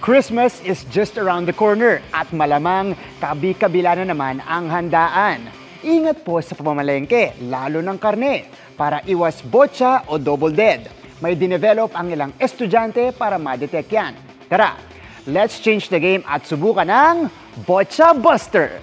Christmas is just around the corner at malamang kabi-kabila na naman ang handaan. Ingat po sa pamamalengke, lalo ng karne, para iwas botcha o double dead. May dinevelop ang ilang estudyante para ma-detect yan. Tara, let's change the game at subukan ng Botcha Buster!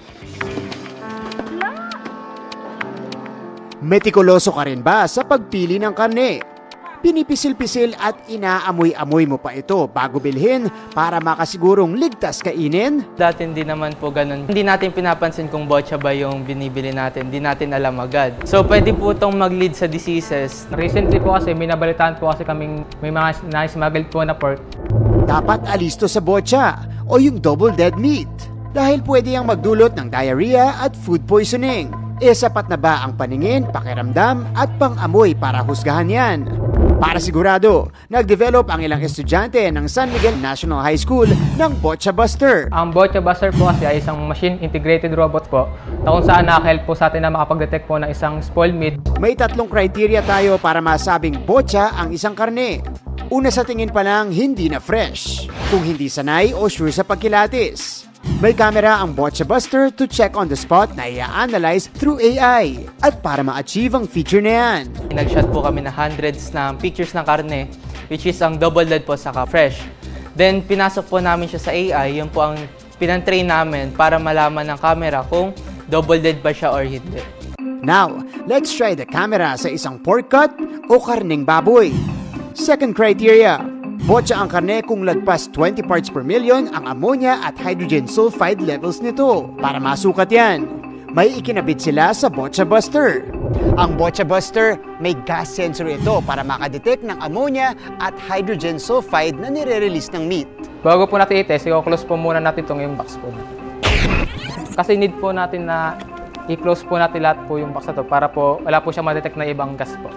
Metikuloso ka rin ba sa pagpili ng karne? Pinipisil-pisil at inaamoy-amoy mo pa ito bago bilhin para makasigurong ligtas kainin? Dati hindi naman po ganun. Hindi natin pinapansin kung botcha ba yung binibili natin. Hindi natin alam agad. So pwede po itong mag-lead sa diseases. Recently po kasi may nabalitaan po kasi kaming may mga na-smuggled po na pork. Dapat alisto sa botcha o yung double dead meat dahil pwede yang magdulot ng diarrhea at food poisoning. Sapat na ba ang paningin, pakiramdam at pang-amoy para husgahan yan? Para sigurado, nag-develop ang ilang estudyante ng San Miguel National High School ng Botcha Buster. Ang Botcha Buster po kasi ay isang machine-integrated robot po na kung saan nakahelp po sa atin na makapag-detect po ng isang spoiled meat. May 3 criteria tayo para masabing botcha ang isang karne. Una sa tingin pa lang, hindi na fresh. Kung hindi sanay o sure sa pagkilatis. May camera ang Botcha Buster to check on the spot na i-analyze through AI at para ma-achieve ang feature na yan. Nag-shot po kami na hundreds ng pictures ng karne, which is ang double dead po saka fresh. Then pinasok po namin siya sa AI, yun po ang pinantrain namin para malaman ng camera kung double dead ba siya or hindi. Now, let's try the camera sa isang pork cut o karneng baboy. Second criteria, botcha ang karne kung lagpas 20 parts per million ang ammonia at hydrogen sulfide levels nito. Para masukat yan, may ikinabit sila sa Botcha Buster. Ang Botcha Buster, may gas sensor ito para makadetect ng ammonia at hydrogen sulfide na nire-release ng meat. Bago po natin i-test, i-close po muna natin itong yung box po. Kasi need po natin na i-close po natin lahat po yung box na to para po wala po siyang ma-detect na ibang gas po.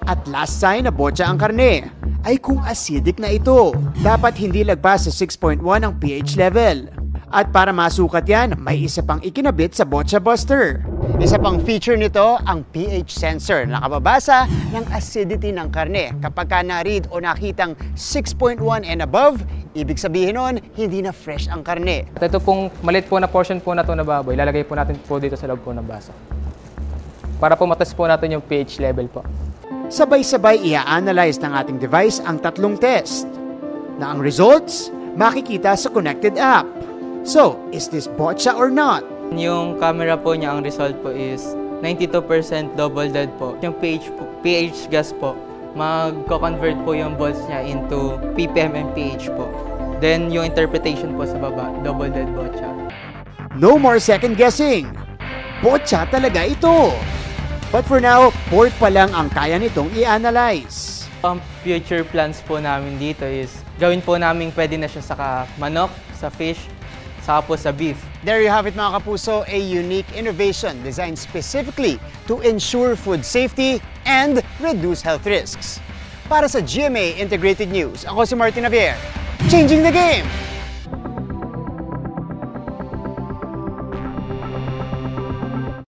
At last sign na botcha ang karne ay kung acidic na ito. Dapat hindi lagpas sa 6.1 ang pH level. At para masukat yan, may isa pang ikinabit sa Botcha Buster. Isa pang feature nito, ang pH sensor na nakababasa ng acidity ng karne. Kapag ka na-read o nakitang 6.1 and above, ibig sabihin nun, hindi na fresh ang karne. At ito pong maliit po na portion po na ito na baboy, lalagay po natin po dito sa loob po ng baso. Para po matest po natin yung pH level po. Sabay-sabay i-analyze ng ating device ang 3 test na ang results makikita sa connected app. So, is this botcha or not? Yung camera po niya, ang result po is 92% double dead po. Yung pH gas po, magko-convert po yung volts niya into ppm and pH po. Then yung interpretation po sa baba, double dead botcha. No more second guessing. Botcha talaga ito. But for now, pork pa lang ang kaya nitong i-analyze. Ang future plans po namin dito is gawin po namin pwede na siya sa manok, sa fish, saka po sa beef. There you have it mga kapuso, a unique innovation designed specifically to ensure food safety and reduce health risks. Para sa GMA Integrated News, ako si Martin Javier, changing the game!